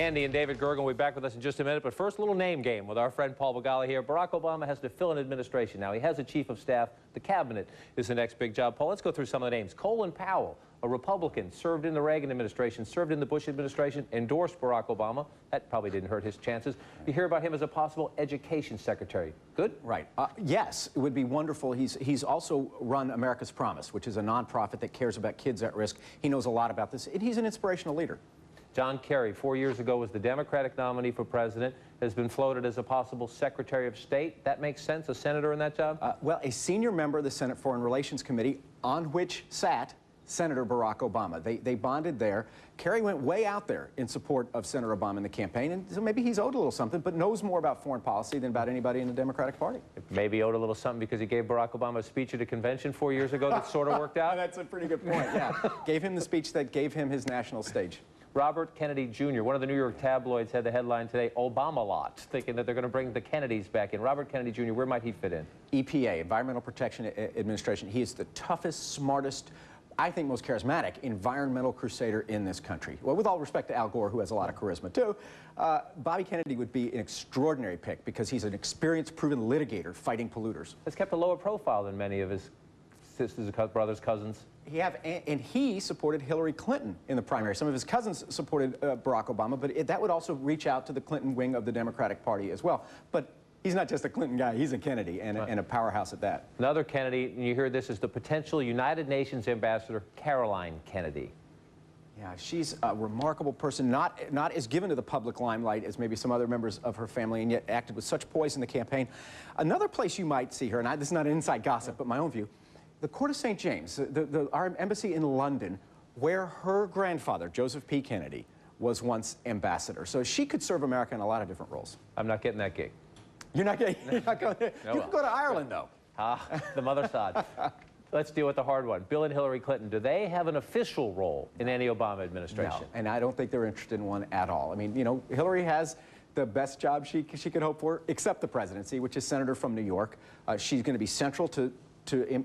Candy and David Gergen will be back with us in just a minute, but first, a little name game with our friend Paul Begala here. Barack Obama has to fill an administration now. He has a chief of staff. The cabinet is the next big job. Paul, let's go through some of the names. COLIN Powell, a Republican, served in the Reagan administration, served in the Bush administration, endorsed Barack Obama. That probably didn't hurt his chances. You hear about him as a possible education secretary. Good? Right. Yes, it would be wonderful. He's also run America's Promise, which is a nonprofit that cares about kids at risk. He knows a lot about this, and he's an inspirational leader. John Kerry, 4 years ago, was the Democratic nominee for president, has been floated as a possible Secretary of State. That makes sense, a senator in that job? Well, a senior member of the Senate Foreign Relations Committee, on which sat Senator Barack Obama. They bonded there. Kerry went way out there in support of Senator Obama in the campaign, and so maybe he's owed a little something, but knows more about foreign policy than about anybody in the Democratic Party. Maybe owed a little something because he gave Barack Obama a speech at a convention 4 years ago that sort of worked out? That's a pretty good point, yeah. Gave him the speech that gave him his national stage. Robert Kennedy Jr., one of the New York tabloids had the headline today, Obama-lot, thinking that they're going to bring the Kennedys back in. Robert Kennedy Jr., where might he fit in? EPA, Environmental Protection Administration. He is the toughest, smartest, I think most charismatic environmental crusader in this country. Well, with all respect to Al Gore, who has a lot of charisma too, Bobby Kennedy would be an extraordinary pick because he's an experienced, proven litigator fighting polluters. Has kept a lower profile than many of his sisters, brothers, cousins. And he supported Hillary Clinton in the primary. Some of his cousins supported Barack Obama, but that would also reach out to the Clinton wing of the Democratic Party as well. But he's not just a Clinton guy, he's a Kennedy, and a powerhouse at that. Another Kennedy, and you hear this, is the potential United Nations ambassador, Caroline Kennedy. Yeah, she's a remarkable person, not as given to the public limelight as maybe some other members of her family, and yet acted with such poise in the campaign. Another place you might see her, and this is not an inside gossip, but my own view, the Court of St. James, our embassy in London, where her grandfather, Joseph P. Kennedy, was once ambassador. So she could serve America in a lot of different roles. I'm not getting that gig. You're not going there? No. You can go to Ireland, though. The mother side. Let's deal with the hard one. Bill and Hillary Clinton, do they have an official role in any Obama administration? No, and I don't think they're interested in one at all. I mean, you know, Hillary has the best job she could hope for, except the presidency, which is senator from New York. She's going to be central to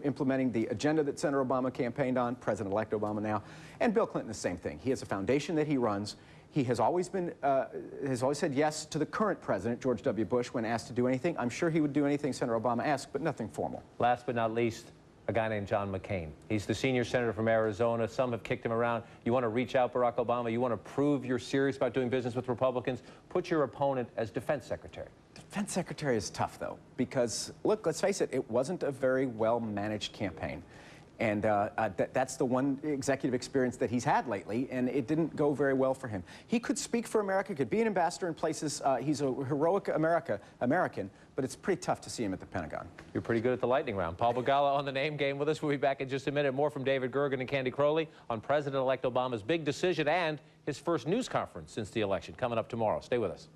implementing the agenda that Senator Obama campaigned on, President-elect Obama now, and Bill Clinton, the same thing. He has a foundation that he runs. He has always said yes to the current president, George W. Bush, when asked to do anything. I'm sure he would do anything Senator Obama asked, but nothing formal. Last but not least, a guy named John McCain. He's the senior senator from Arizona. Some have kicked him around. You want to reach out, Barack Obama? You want to prove you're serious about doing business with Republicans? Put your opponent as defense secretary. Defense secretary is tough, though, because, look, let's face it, it wasn't a very well-managed campaign. And that's the one executive experience that he's had lately, and it didn't go very well for him. He could speak for America, could be an ambassador in places. He's a heroic American, but it's pretty tough to see him at the Pentagon. You're pretty good at the lightning round. Paul Begala on the name game with us. We'll be back in just a minute. More from David Gergen and Candy Crowley on President-elect Obama's big decision and his first news conference since the election coming up tomorrow. Stay with us.